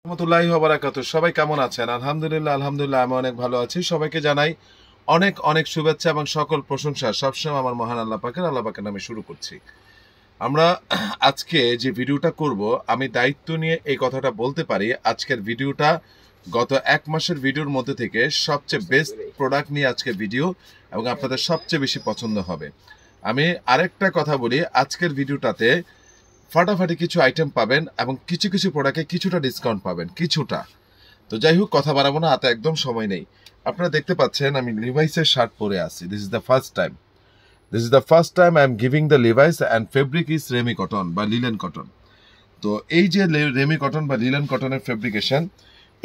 রাহমাতুল্লাহি ওয়া বারাকাতুহু। সবাই কেমন আছেন? আলহামদুলিল্লাহ আলহামদুলিল্লাহ আমি অনেক ভালো আছি। সবাইকে জানাই অনেক অনেক শুভেচ্ছা এবং সকল প্রশংসা সবসময় আমার মহান আল্লাহ পাকের নামে শুরু করছি। আমরা আজকে যে ভিডিওটা করব, আমি দায়িত্ব নিয়ে এই কথাটা বলতে পারি, আজকের ভিডিওটা গত এক মাসের ভিডিওর মধ্যে থেকে সবচেয়ে বেস্ট প্রোডাক্ট নিয়ে আজকে ভিডিও, এবং আপনাদের সবচেয়ে বেশি পছন্দ হবে। আমি আরেকটা কথা বলি, আজকের ভিডিওটাতে ফাটাফাটি কিছু আইটেম পাবেন এবং কিছু কিছু প্রোডাক্টে কিছুটা ডিসকাউন্ট পাবেন, কিছুটা। তো যাই হোক, কথা বাড়াবো না, হাতে একদম সময় নেই। আপনারা দেখতে পাচ্ছেন আমি লিভাইসের শার্ট পরে আছি। This is the first time I am giving the Levi's and fabric is Remi cotton বা লিলেন কটন। তো এই যে রেমি কটন বা লিলেন কটনের ফেব্রিকেশন,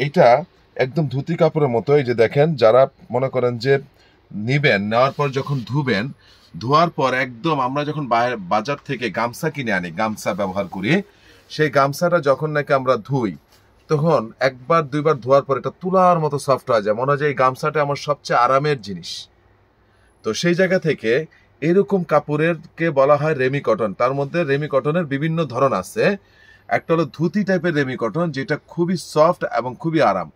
এটা একদম ধুতি কাপড়ের মতো। এই যে দেখেন, যারা মনে করেন যে নিবেন, নেওয়ার পর যখন ধুবেন, ধোয়ার পর একদম আমরা যখন বাজার থেকে গামছা কিনে আনি, গামছা ব্যবহার করি, সেই গামছাটা যখন নাকি আমরা ধুই, তখন একবার দুইবার ধোয়ার পর এটা তুলার মতো সফট হয়ে যায়, মনে হয় যে এই গামছাটা আমার সবচেয়ে আরামের জিনিস। তো সেই জায়গা থেকে এরকম কাপড়ের কে বলা হয় রেমি কটন। তার মধ্যে রেমি কটনের বিভিন্ন ধরন আছে। একটা হলো ধুতি টাইপের রেমি কটন, যেটা খুবই সফট এবং খুবই আরাম।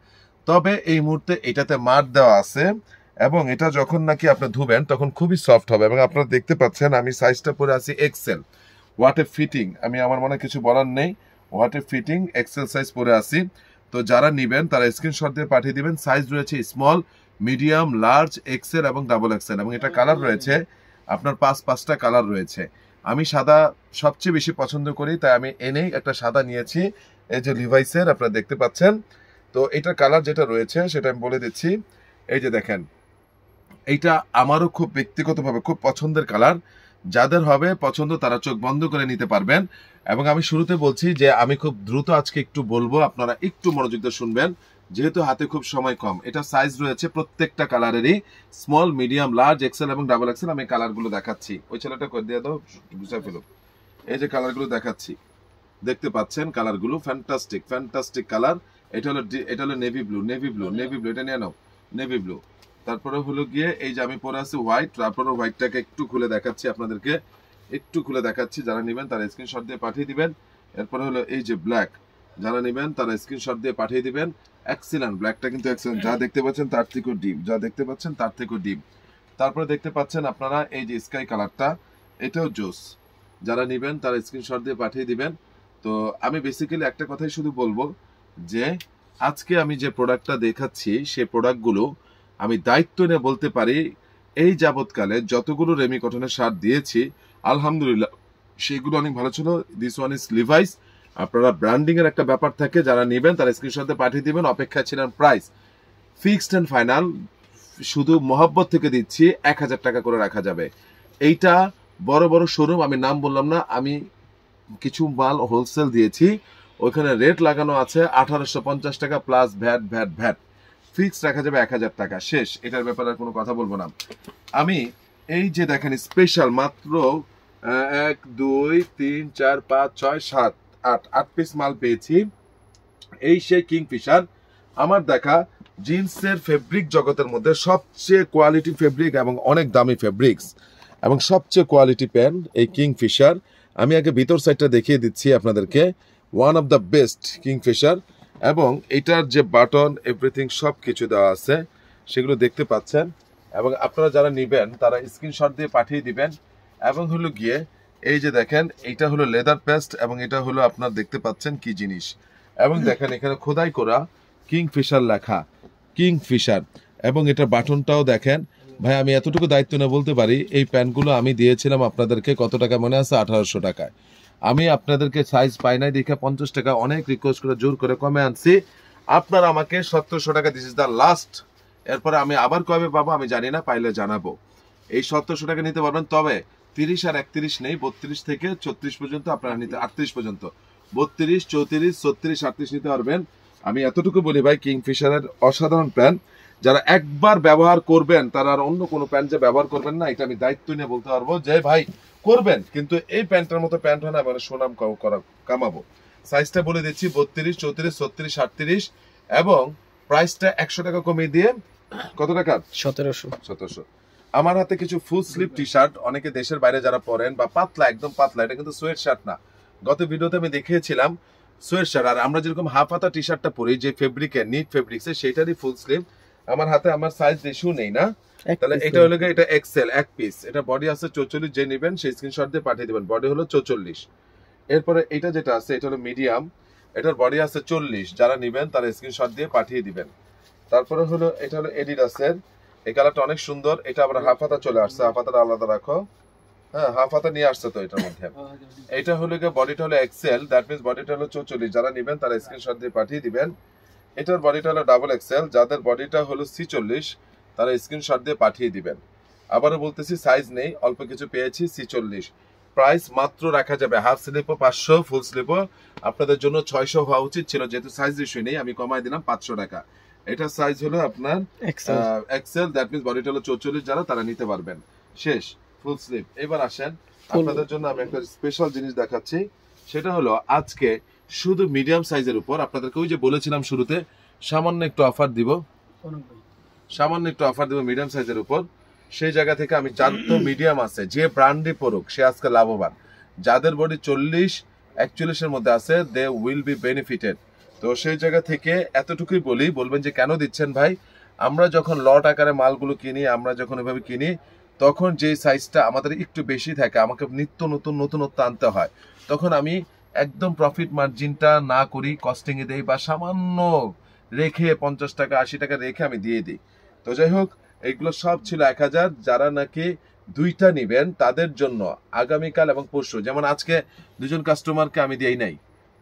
তবে এই মুহূর্তে এটাতে মার দেওয়া আছে, এবং এটা যখন নাকি আপনি ধুবেন তখন খুবই সফট হবে। এবং আপনারা দেখতে পাচ্ছেন আমি সাইজটা পরে আছি এক্সেল। হোয়াট এ ফিটিং, আমি আমার মনে কিছু বলার নেই। What a fitting, XL size পরে আছি। তো যারা নিবেন তারা স্ক্রিনশট দিয়ে পাঠিয়ে দিবেন। সাইজ রয়েছে স্মল, মিডিয়াম, লার্জ, এক্সেল এবং ডাবল এক্সেল, এবং এটা কালার রয়েছে আপনার পাঁচটা কালার রয়েছে। আমি সাদা সবচেয়ে বেশি পছন্দ করি, তাই আমি এনেই একটা সাদা নিয়েছি। এই যে লিভাইসের আপনারা দেখতে পাচ্ছেন। তো এটার কালার যেটা রয়েছে সেটা আমি বলে দিচ্ছি। এই যে দেখেন, এইটা আমারও খুব ব্যক্তিগতভাবে খুব পছন্দের কালার। যাদের হবে পছন্দ তারা চোখ বন্ধ করে নিতে পারবেন। এবং আমি শুরুতে বলছি যে আমি খুব দ্রুত আজকে একটু বলবো, আপনারা একটু মনোযোগ দিয়ে শুনবেন, যেহেতু হাতে খুব সময় কম। এটা সাইজ রয়েছে প্রত্যেকটা কালারেরই, স্মল, মিডিয়াম, লার্জ, এক্সেল এবং ডাবল এক্সেল। আমি কালারগুলো দেখাচ্ছি। ওই ছেলেটা করে দিয়ে দাও, গুছিয়ে ফেলো। এই যে কালারগুলো দেখাচ্ছি, দেখতে পাচ্ছেন কালারগুলো ফ্যান্টাস্টিক কালার। এটা হলো নেভি ব্লু, এটা নিয়ে নাও, নেভি ব্লু। তারপরে হলো গিয়ে এই যে আমি পরে আছি হোয়াইট। তারপরে হোয়াইটটাকে একটু খুলে দেখাচ্ছি আপনাদেরকে, যারা নেবেন তারা স্ক্রিনশট দিয়ে পাঠিয়ে দিবেন। এরপরে হলো এই যে ব্ল্যাক, যারা নেবেন তারা স্ক্রিনশট দিয়ে পাঠিয়ে দিবেন। এক্সিলেন্ট, ব্ল্যাকটা কিন্তু এক্সিলেন্ট, যা দেখতে পাচ্ছেন তার থেকেও ডিপ, তারপরে দেখতে পাচ্ছেন আপনারা এই যে স্কাই কালারটা, এটাও জোস। যারা নেবেন তারা স্ক্রিনশট দিয়ে পাঠিয়ে দিবেন। তো আমি বেসিক্যালি একটা কথাই শুধু বলবো যে আজকে আমি যে প্রোডাক্টটা দেখাচ্ছি সেই প্রোডাক্টগুলো আমি দায়িত্ব নিয়ে বলতে পারি, এই যাবৎকালে যতগুলো রেমি কটনের শার্ট দিয়েছি আলহামদুলিল্লাহ সেগুলো অনেক ভালো ছিল। This one is Levi's. আপনারা ব্র্যান্ডিং এর একটা ব্যাপার থাকে, যারা নেবেন তারা স্ক্রিনশটে পাঠিয়ে দিবেন। অপেক্ষা ছিলেন, প্রাইস ফিক্সড এন্ড ফাইনাল, শুধু মহব্বত থেকে দিচ্ছি 1000 টাকা করে রাখা যাবে। এইটা বড় বড় শোরুম, আমি নাম বললাম না, আমি কিছু মাল হোলসেল দিয়েছি, ওইখানে রেট লাগানো আছে 1850 টাকা প্লাস ভ্যাট। ফিক্স রাখা যাবে 1000 টাকা, শেষ। এটার ব্যাপারে কোনো কথা বলবো না। আমি এই যে দেখেন স্পেশাল মাত্র 1 2 3 4 5 6 7 8 পিস মাল পেয়েছি। এই সেই কিংফিশার, আমার দেখা জিন্সের ফেব্রিক জগতের মধ্যে সবচেয়ে কোয়ালিটি ফেব্রিক এবং অনেক দামি ফেব্রিক্স এবং সবচেয়ে কোয়ালিটি প্যান্ট এই কিংফিশার। আমি আগে ভিতর সাইডটা দেখিয়ে দিচ্ছি আপনাদেরকে, one of the best Kingfisher. এবং এটার যে বাটন এভরিথিং সব কিছু দেওয়া আছে, সেগুলো দেখতে পাচ্ছেন। এবং আপনারা যারা নেবেন তারা স্ক্রিনশট দিয়ে পাঠিয়ে দিবেন। এবং হলো গিয়ে এই যে দেখেন, এইটা হলো লেদার পেস্ট, এবং এটা হলো আপনার দেখতে পাচ্ছেন কি জিনিস। এবং দেখেন এখানে খোদাই করা কিংফিশার লেখা, কিংফিশার। এবং এটা বাটনটাও দেখেন। ভাই আমি এতটুকু দায়িত্ব নিয়ে বলতে পারি, এই প্যান্টগুলো আমি দিয়েছিলাম আপনাদেরকে কত টাকা মনে আছে? 1800 টাকায়। আমি আপনাদেরকে সাইজ পাই নাই দেখে 50 টাকা অনেক রিকোয়েস্ট করে জোর করে কমে আনছি। আপনারা আমাকে 1700 টাকা, দিস ইজ দ্য লাস্ট। এরপরে আমি আবার কবে পাবো আমি জানি না, পাইলে জানাবো। এই 1700 টাকা নিতে পারবেন, তবে 30 আর 31 নেই, 32 থেকে 34 পর্যন্ত আপনারা নিতে, 38 পর্যন্ত, 32 34 36 38 নিতে পারবেন। আমি এতটুকু বলি ভাই, কিংফিশারের অসাধারণ প্যান্ট। যারা একবার ব্যবহার করবেন তারা আর অন্য কোনো প্যান্ট যে ব্যবহার করবেন না, এটা আমি দায়িত্ব নিয়ে বলতে পারবো যে ভাই করবেন, কিন্তু এই প্যান্টের মতো প্যান্ট হয় না, মানে সুনাম কামাবো। সাইজটা বলে দিচ্ছি 32 34 36 38, এবং প্রাইসটা 100 টাকা কমিয়ে দিয়ে কত টাকা? 1700। আমার হাতে কিছু ফুল স্লিভ টি শার্ট, অনেকে দেশের বাইরে যারা পরেন, বা পাতলা, একদম পাতলা, এটা কিন্তু সোয়েট শার্ট না। গত ভিডিওতে আমি দেখিয়েছিলাম সোয়েট শার্ট। আর আমরা যেরকম হাফ হাতা টি শার্টটা পরি যে ফেব্রিকের নিট ফেব্রিক্সের, সেটারই ফুল স্লিভ। আমার হাতে আমার সাইজ রেশিও নেই না, তাহলে এটা হলো এটা এক্সেল এক পিস। এটা বডি আছে 44, যে নেবেন সেই স্ক্রিনশট দিয়ে পাঠিয়ে দিবেন। বডি হলো 44। এরপরে এটা যেটা আছে এটা হলো মিডিয়াম, এটার বডি আছে 40, যারা নেবেন তারা স্ক্রিনশট দিয়ে পাঠিয়ে দিবেন। তারপরে হলো এটা হলো এডিডাসের, এই কালারটা অনেক সুন্দর। এটা আবার হাফ হাতা চলে আসছে, হাফ হাতাটা আলাদা রাখো। হ্যাঁ, হাফ হাতা নিয়ে আসছে তো এটার মধ্যে। এটা হলো গিয়ে বডিটা হলো এক্সেল, দ্যাট মিন্স বডিটা হলো 44, যারা নেবেন তারা স্ক্রিনশট দিয়ে পাঠিয়ে দিবেন। এটার বডিটা হলো ডাবল এক্সেল, যাদের বডিটা হলো 46 তারা স্ক্রিনশট দিয়ে পাঠিয়ে দিবেন। আবারও বলতেছি সাইজ নেই, অল্প কিছু পেয়েছি 46। প্রাইস মাত্র রাখা যাবে হাফ স্লিপও 500, ফুল স্লিপও আপনাদের জন্য 600 হওয়া উচিত ছিল, যেহেতু সাইজ রেশিও নেই আমি কমায় দিলাম 500 টাকা। এটা সাইজ হলো আপনার এক্সেল, দ্যাট মিন্স বডিটা হলো 44, যারা তারা নিতে পারবেন। শেষ ফুল স্লিভ। এবার আসেন আপনাদের জন্য আমি একটা স্পেশাল জিনিস দেখাচ্ছি, সেটা হলো আজকে শুধু মিডিয়াম সাইজের উপর আপনাদেরকে ওই যে বলেছিলাম শুরুতে সামান্য একটু অফার দিব, মিডিয়াম সাইজের উপর। সেই জায়গা থেকে আমি যার তো মিডিয়াম আছে, যে ব্র্যান্ডে পড়ুক সে আজকে লাভবান। যাদের বডি 40-41 এর মধ্যে আছে দে উইল বি বেনিফিটেড। তো সেই জায়গা থেকে এতটুকুই বলবেন যে কেন দিচ্ছেন ভাই, আমরা যখন লট আকারে মালগুলো কিনি, আমরা যখন এভাবে কিনি, তখন যে সাইজটা আমাদের একটু বেশি থাকে, আমাকে নিত্য নতুনত্ব আনতে হয়, তখন আমি একদম প্রফিট মার্জিনটা না করি, কস্টিং এ দেই বা সামান্য রেখে 50 টাকা 80 টাকা রেখে আমি দিয়ে দিই। তো যাই হোক, এইগুলো সব ছিল 1000। যারা নাকি দুইটা নিবেন তাদের জন্য আগামীকাল এবং পরশু, যেমন আজকে দুজন কাস্টমারকে আমি দেই নাই,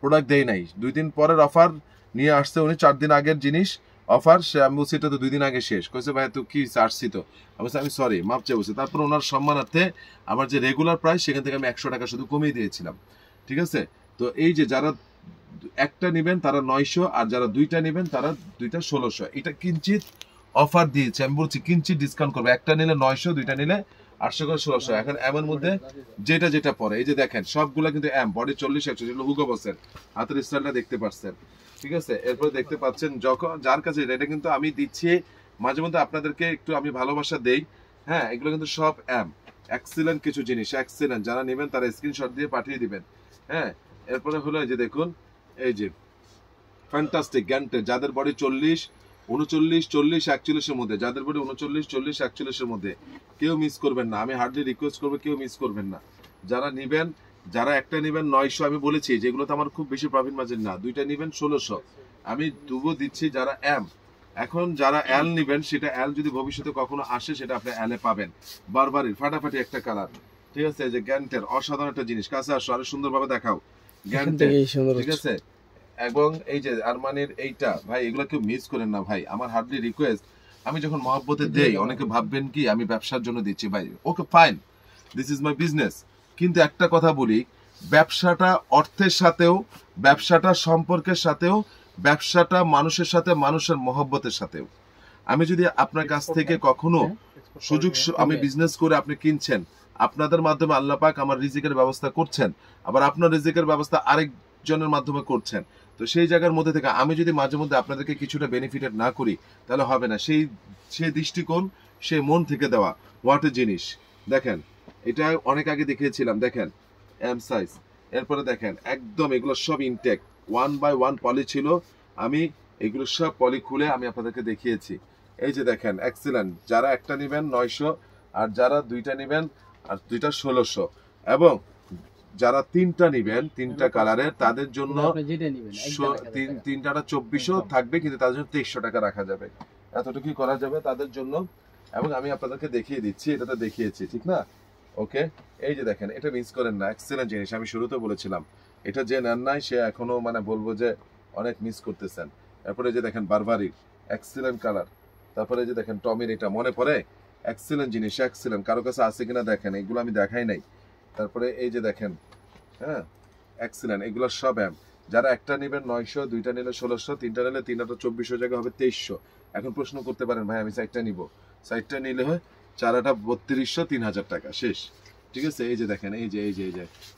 প্রোডাক্ট দেই নাই, 2 দিন পরের অফার নিয়ে আসছে উনি, 4 দিন আগের জিনিস অফার, সে আমি বলছি এটা তো 2 দিন আগে শেষ। কইছে ভাই তুই কি আসছি তো, আমি সরি মাপ চেয়ে বলছি। তারপর ওনার সম্মানার্থে আমার যে রেগুলার প্রাইস সেখান থেকে আমি 100 টাকা শুধু কমিয়ে দিয়েছিলাম, ঠিক আছে। তো এই যে যারা একটা নিবেন তারা 900, আর যারা দুইটা নিবেন তারা দুইটা 1600। এটা কিঞ্চিত অফার দিয়েছে, আমি বলছি কিঞ্চিত ডিসকাউন্ট করবো, একটা নিলে 900, দুইটা নিলে 800 করে 1600। এখন এমন মধ্যে যেটা পরে এই যে দেখেন সবগুলা কিন্তু এম, বডি 40-100, যেগুলো হুগো বসের হাতের স্টাইলটা দেখতে পাচ্ছেন, ঠিক আছে। এরপরে দেখতে পাচ্ছেন যখন যার কাছে এটা কিন্তু আমি দিচ্ছি, মাঝে মধ্যে আপনাদেরকে একটু আমি ভালোবাসা দেই। হ্যাঁ, এগুলো কিন্তু সব এম, এক্সিলেন্ট কিছু জিনিস, এক্সিলেন্ট। যারা নেবেন তারা স্ক্রিনশট দিয়ে পাঠিয়ে দিবেন। হ্যাঁ, এরপরে হলো এই যে দেখুন, এই যে ফ্যান্টাস্টিক গ্যান্টে, যাদের বডি 40-39-40-41 এর মধ্যে, যাদের বডি 39-40-41 এর মধ্যে কেউ মিস করবেন না, আমি হার্ডলি রিকোয়েস্ট করবো কেউ মিস করবেন না। যারা নিবেন, যারা একটা নিবেন 900, আমি বলেছি যেগুলোতে আমার খুব বেশি প্রফিট মার্জিন না, দুইটা নিবেন 1600, আমি দুবো দিচ্ছি। যারা এম, এখন যারা এল নিবেন, সেটা এল যদি ভবিষ্যতে কখনো আসে সেটা আপনি এলে পাবেন। বারবারির ফাটাফাটি একটা কালার, ঠিক আছে। এই যে গ্যান্টের অসাধারণ একটা জিনিস, কাছে আসো আরো সুন্দরভাবে দেখাও গ্যান্টের, ঠিক আছে। এবং এই যে আরমানির এইটা ভাই, এগুলো কেউ মিস করেন না ভাই, আমার হার্ডলি রিকোয়েস্ট। আমি যখন মহব্বতে দেই অনেকে ভাববেন কি আমি ব্যবসার জন্য দিচ্ছি, ভাই okay fine, this is my business. কিন্তু একটা কথা বলি, ব্যবসাটা অর্থের সাথেও, ব্যবসাটা সম্পর্কের সাথেও, ব্যবসাটা মানুষের সাথে, মানুষের মহব্বতের সাথেও। আমি যদি আপনার কাছ থেকে কখনো সুযোগ, আমি বিজনেস করে আপনি কিনছেন, আপনাদের মাধ্যমে আল্লাহ পাক আমার রিজিকের ব্যবস্থা করছেন, আবার আপনার রিজিকের ব্যবস্থা আরেকজনের মাধ্যমে করছেন। তো সেই জায়গার মধ্যে থেকে আমি যদি মাঝে মধ্যে আপনাদেরকে কিছুটা বেনিফিটেড না করি তাহলে হবে না। সেই দৃষ্টিকোণ, সেই মন থেকে দেওয়া। হোয়াট এ জিনিস দেখেন, এটা অনেক আগে দেখিয়েছিলাম, দেখেন এম সাইজ। এরপরে দেখেন একদম এগুলো সব ইনটেক 1 by 1 পলি ছিল, আমি এগুলো সব পলি খুলে আমি আপনাদেরকে দেখিয়েছি। এই যে দেখেন এক্সিলেন্ট, যারা একটা নেবেন 900, আর যারা দুইটা নেবেন আর দুইটা 1600, এবং যারা তিনটা নিবেন তিনটা কালারের তাদের জন্য তিনটা 2400 থাকবে, কিন্তু তাদের জন্য 2300 টাকা রাখা যাবে, এতটুকুই করা যাবে তাদের জন্য। এবং আমি আপনাদেরকে দেখিয়ে দিচ্ছি, এটা তো দেখিয়েছি ঠিক না, ওকে। এই যে দেখেন, এটা মিস করেন না, এক্সেলেন্ট জিনিস, আমি শুরুতে বলেছিলাম। এটা যে নেন নাই সে এখনো মানে বলবো যে অনেক মিস করতেছেন। তারপরে যে দেখেন বারবারি, এক্সেলেন্ট কালার। তারপরে যে দেখেন টমির, এটা মনে পড়ে, এক্সেলেন্ট জিনিস, এক্সেলেন্ট। কারো কাছে আছে কিনা দেখেন, এগুলো আমি দেখাই নাই। তারপরে এই যে দেখেন, হ্যাঁ এক্সেলেন্ট, এগুলো সব এম। যারা একটা নেবেন 900, দুইটা নিলে 1600, তিনটা নিলে 2400 জায়গা হবে 2300। এখন প্রশ্ন করতে পারেন ভাই আমি সাইডটা নিব, সাইডটা নিলে হয় 4টা 3200, 3000 টাকা শেষ, ঠিক আছে। এই যে দেখেন, এই যে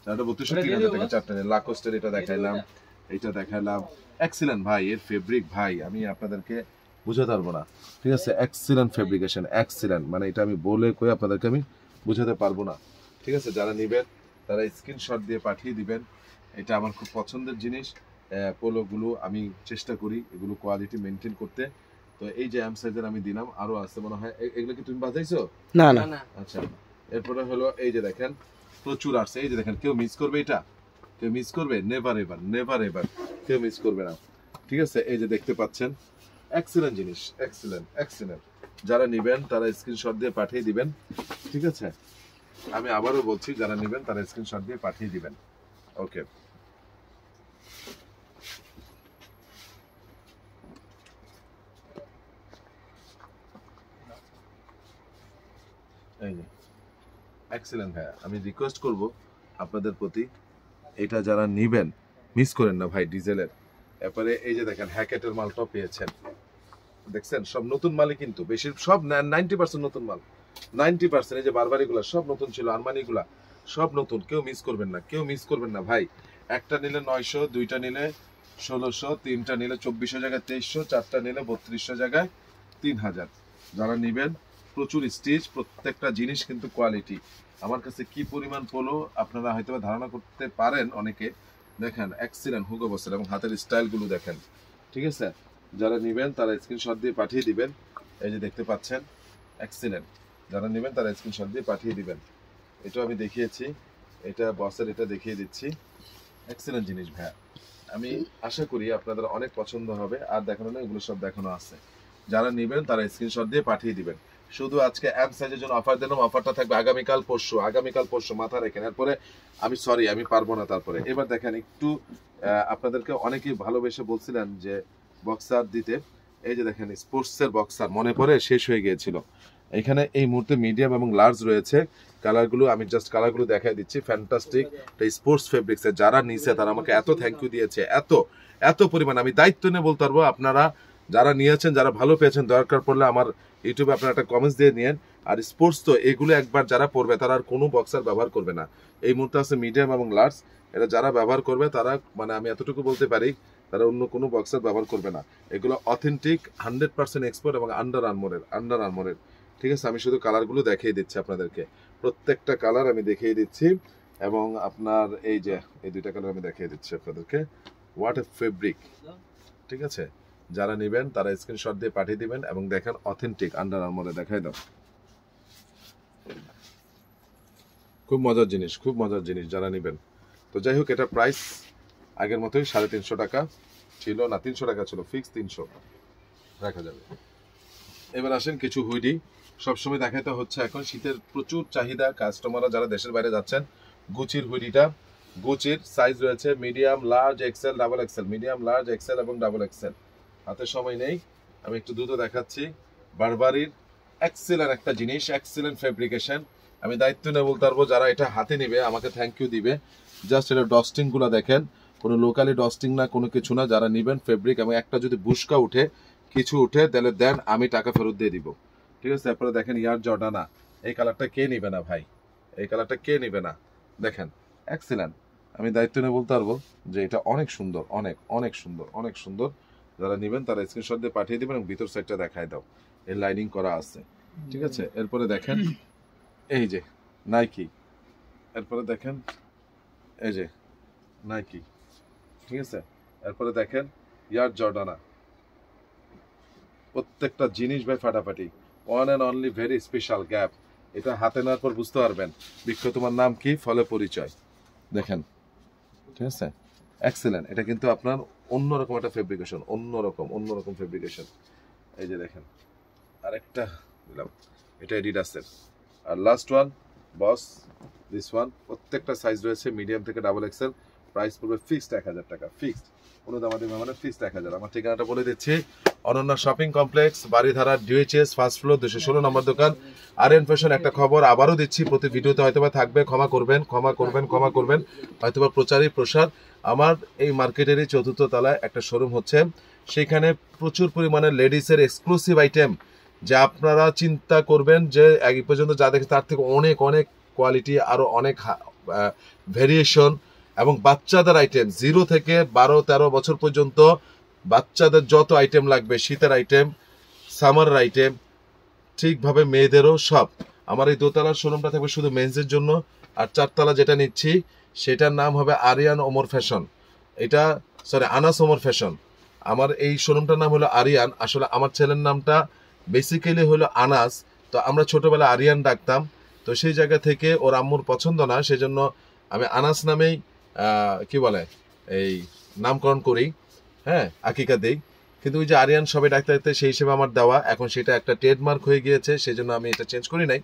4টা 3200, 3000 টাকা চারটা নিলে। লাকোস্টের এটা দেখাইলাম, এইটা দেখাইলাম, এক্সেলেন্ট ভাই, এর ফেব্রিক ভাই আমি আপনাদেরকে বুঝাতে পারবো না, ঠিক আছে। এক্সেলেন্ট ফেব্রিকেশন, এক্সেলেন্ট, মানে এটা আমি বলে কই আপনাদেরকে আমি বুঝাতে পারবো না, ঠিক আছে। যারা নিবেন তারা স্ক্রিনশট দিয়ে পাঠিয়ে দিবেন, এটা আমার খুব পছন্দের জিনিস। পোলোগুলো আমি চেষ্টা করি এগুলো কোয়ালিটি মেনটেন করতে। তো এই যে এম সাইজের আমি দিলাম, আরো আছে মনে হয়। এগুলো কি তুমি বাজাইছো? না না। আচ্ছা, এরপরে হলো এই যে দেখেন প্রচুর আসছে। এই যে দেখেন, কেউ মিস করবে এটা? কেউ মিস করবে? নেভার এভার, নেভার এভার কেউ মিস করবে না। ঠিক আছে, এই যে দেখতে পাচ্ছেন, এক্সিলেন্ট জিনিস, এক্সিলেন্ট এক্সিলেন্ট। যারা নিবেন তারা স্ক্রিনশট দিয়ে পাঠিয়ে দিবেন। ঠিক আছে, আমি আবারও বলছি, যারা নিবেন তারা স্ক্রিনশট দিয়ে পাঠিয়ে দিবেন। ওকে, এই যে এক্সিলেন্ট ভাইয়া, আমি রিকোয়েস্ট করব আপনাদের প্রতি, এটা যারা নিবেন মিস করেন না ভাই, ডিজেলের। এরপরে এই যে দেখেন হ্যাকেটের মালটাও পেয়েছেন, দেখছেন সব নতুন মালই, কিন্তু বেশি সব 90% নতুন মাল, 90%। এই যে বারবারিগুলা সব নতুন ছিল, আরমানিগুলা সব নতুন, কেউ মিস করবেন না, কেউ মিস করবেন না ভাই। একটা নিলে 900, দুইটা নিলে 1600, তিনটা নিলে 2400 জায়গায় 2300, চারটা নিলে 3200 জায়গায় 3000। যারা নিবেন প্রচুর স্টিচ, প্রত্যেকটা জিনিস কিন্তু কোয়ালিটি। আমার কাছে কি পরিমাণ পোলো আপনারা হয়তো ধারণা করতে পারেন অনেকে। দেখেন এক্সিলেন্ট হুগো বসের, এবং হাতের স্টাইলগুলো দেখেন। ঠিক আছে, যারা নিবেন তারা স্ক্রিনশট দিয়ে পাঠিয়ে দিবেন। এই যে দেখতে পাচ্ছেন এক্সিলেন্ট, যারা নেবেন তারা স্ক্রিনশট দিয়ে পাঠিয়ে দিবেন। এটা আমি দেখিয়েছি, এটা বসের, এটা দেখিয়ে দিচ্ছি। এক্সিলেন্ট জিনিস ভাইয়া, আমি আশা করি আপনাদের অনেক পছন্দ হবে। আর দেখানো না, এগুলো সব দেখানো আছে। যারা নেবেন তারা স্ক্রিনশট দিয়ে পাঠিয়ে দিবেন। শুধু আজকে এম সাইজের জন্য অফার দিলাম, অফারটা থাকবে আগামীকাল পরশু, আগামীকাল পরশু মাথা রেখেন। এরপরে আমি সরি, আমি পারবো না। তারপরে এবার দেখেন একটু, আপনাদেরকে অনেকেই ভালোবেসে বলছিলেন যে বক্সার দিতে। এই যে দেখেন স্পোর্টসের বক্সার, মনে পড়ে শেষ হয়ে গিয়েছিল। এখানে এই মুহূর্তে মিডিয়াম এবং লার্জ রয়েছে। কালারগুলো আমি জাস্ট কালারগুলো দেখাই দিচ্ছি। ফ্যান্টাস্টিক স্পোর্টস ফেব্রিক্সের যারা নিছে তারা আমাকে এত থ্যাংক ইউ দিয়েছে, এত এত পরিমাণ, আমি দায়িত্ব নিয়ে বলতে পারবো। আপনারা যারা নিয়েছেন, যারা ভালো পেয়েছেন, দরকার পড়লে আমার ইউটিউবে আপনারা একটা কমেন্টস দিয়ে নিয়েন। আর স্পোর্টস তো এগুলো একবার যারা পরবে তারা আর কোনো বক্সার ব্যবহার করবে না। এই মুহূর্তে আছে মিডিয়াম এবং লার্জ, এটা যারা ব্যবহার করবে তারা, মানে আমি এতটুকু বলতে পারি, তারা অন্য কোনো বক্সার ব্যবহার করবে না। এগুলো অথেন্টিক 100% এক্সপোর্ট এবং আন্ডার আর্মোরের। ঠিক আছে, আমি শুধু কালারগুলো দেখিয়ে দিচ্ছি আপনাদেরকে, প্রত্যেকটা কালার আমি দেখিয়ে দিচ্ছি। এবং আপনার এই যে এই দুইটা কালার আমি দেখিয়ে দিচ্ছি আপনাদেরকে। What a fabric! ঠিক আছে, যারা নেবেন তারা স্ক্রিনশট দিয়ে পাঠিয়ে দিবেন। এবং দেখেন অথেন্টিক আন্ডার আর্মোরে, দেখাই দাও। খুব মজার জিনিস, খুব মজার জিনিস যারা নেবেন। তো যাই হোক, এটা প্রাইস আগের মতোই 350 টাকা ছিল, না 300 টাকা ছিল, ফিক্স 300 রাখা যাবে। এবার আসেন কিছু হুইডি, সবসময় দেখাতে হচ্ছে এখন শীতের প্রচুর চাহিদা, কাস্টমাররা যারা দেশের বাইরে যাচ্ছেন। গুচির হুইডিটা, গুচির সাইজ রয়েছে medium, large, XL, double XL, medium, large, XL এবং ডাবল এক্সেল। হাতে সময় নেই, আমি একটু দ্রুত দেখাচ্ছি। বারবারির এক্সেলেন্ট একটা জিনিস, এক্সেলেন্ট ফেব্রিকেশন। আমি দায়িত্ব নিয়ে বলতে পারবো, যারা এটা হাতে নিবে আমাকে থ্যাংক ইউ দিবে। জাস্ট এটা ডস্টিং গুলো দেখেন, কোনো লোকালি ডস্টিং না, কোনো কিছু না। যারা নিবেন ফেব্রিক, এবং একটা যদি বুশকা উঠে, কিছু উঠে, তাহলে দেন আমি টাকা ফেরত দিয়ে দিব। ঠিক আছে, তারপরে দেখেন ইয়ার জর্ডানা, এই কালারটা কে নিবে না ভাই? এই কালারটা কে নিবে না? দেখেন এক্সিলেন্ট। আমি দায়িত্ব নিয়ে বলতে পারবো যে এটা অনেক সুন্দর, অনেক অনেক সুন্দর, অনেক সুন্দর। যারা নিবেন তারা স্ক্রিনশট দিয়ে পাঠিয়ে দিবেন, এবং ভিতর সাইডটা দেখায় দাও, এর লাইনিং করা আছে। ঠিক আছে, এরপরে দেখেন এই যে নাইকি, এরপরে দেখেন এই যে নাইকি। ঠিক আছে, এরপরে দেখেন ইয়ার জর্ডানা। প্রত্যেকটা জিনিস ভাই ফাটাফাটি, one and only very special gap. এটা হাতে নেওয়ার পর বুঝতে পারবেন বৃক্ষ তোমার নাম কি, ফলে পরিচয়। দেখেন, ঠিক আছে, এক্সেলেন্ট। এটা কিন্তু আপনার অন্যরকম একটা ফেব্রিকেশন, অন্যরকম ফেব্রিকেশন। এই যে দেখেন আরেকটা দিলাম, এটা এডিডাসের। আর last one boss, this one. প্রত্যেকটা সাইজ রয়েছে মিডিয়াম থেকে ডাবল এক্সেল। প্রাইস পড়বে ফিক্সড 1000 টাকা, ফিক্সড, কোনো দামাদামি মানে ফিক্সড 1000। আমার ঠিকানাটা বলে দিচ্ছি, Ananya shopping complex, Baridhara, DHS, first floor, 216 নম্বর দোকান। R fashion. একটা খবর আবারও দিচ্ছি, প্রতি ভিডিওতে হয়তোবা থাকবে, ক্ষমা করবেন, হয়তোবা প্রসার। আমার এই মার্কেটেরই 4র্থ তলায় একটা শোরুম হচ্ছে, সেখানে প্রচুর পরিমাণে লেডিসের এক্সক্লুসিভ আইটেম, যা আপনারা চিন্তা করবেন যে এই পর্যন্ত যা দেখে তার থেকে অনেক অনেক কোয়ালিটি, আরো অনেক ভেরিয়েশন। এবং বাচ্চাদের আইটেম 0 থেকে 12-13 বছর পর্যন্ত বাচ্চাদের যত আইটেম লাগবে, শীতের আইটেম, সামার আইটেম, ঠিকভাবে মেয়েদেরও সব। আমার এই দোতলার শোরুমটা থাকবে শুধু মেন্সের জন্য। আর 4তলা যেটা নিচ্ছি সেটার নাম হবে আরিয়ান ওমর ফ্যাশন। এটা সরি আনাস ওমর ফ্যাশন। আমার এই শোরুমটার নাম হলো আরিয়ান। আসলে আমার ছেলের নামটা বেসিক্যালি হলো আনাস, তো আমরা ছোটবেলায় আরিয়ান ডাকতাম। তো সেই জায়গা থেকে ওর আম্মুর পছন্দ না, সেজন্য আমি আনাস নামেই কি বলে এই নামকরণ করি, হ্যাঁ আকিকা দেই। কিন্তু ওই যে আরিয়ান সবাই ডাকতে ডাকতে সেই হিসেবে আমার দেওয়া, এখন সেটা একটা ট্রেডমার্ক হয়ে গিয়েছে, সেই জন্য আমি এটা চেঞ্জ করি নাই।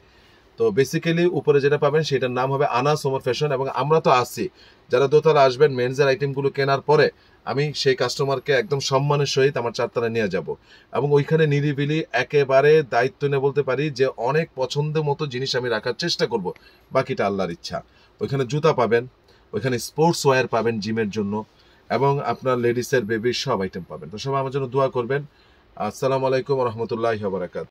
তো বেসিক্যালি উপরে যেটা পাবেন সেটার নাম হবে আনাস ওমর ফ্যাশন। এবং আমরা তো আসছি, যারা দোতলা আসবেন মেন্সের আইটেমগুলো কেনার পরে আমি সেই কাস্টমারকে একদম সম্মানের সহিত আমার চারতলা নিয়ে যাব, এবং ওইখানে নিরিবিলি একেবারে দায়িত্ব নিয়ে বলতে পারি যে অনেক পছন্দের মতো জিনিস আমি রাখার চেষ্টা করব, বাকিটা আল্লাহর ইচ্ছা। ওইখানে জুতা পাবেন, ওইখানে স্পোর্টস ওয়্যার পাবেন জিমের জন্য, এবং আপনার লেডিসের বেবির সব আইটেম পাবেন। তো সবাই আমার জন্য দোয়া করবেন। আসসালামু আলাইকুম রহমতুল্লাহ বারাকাত।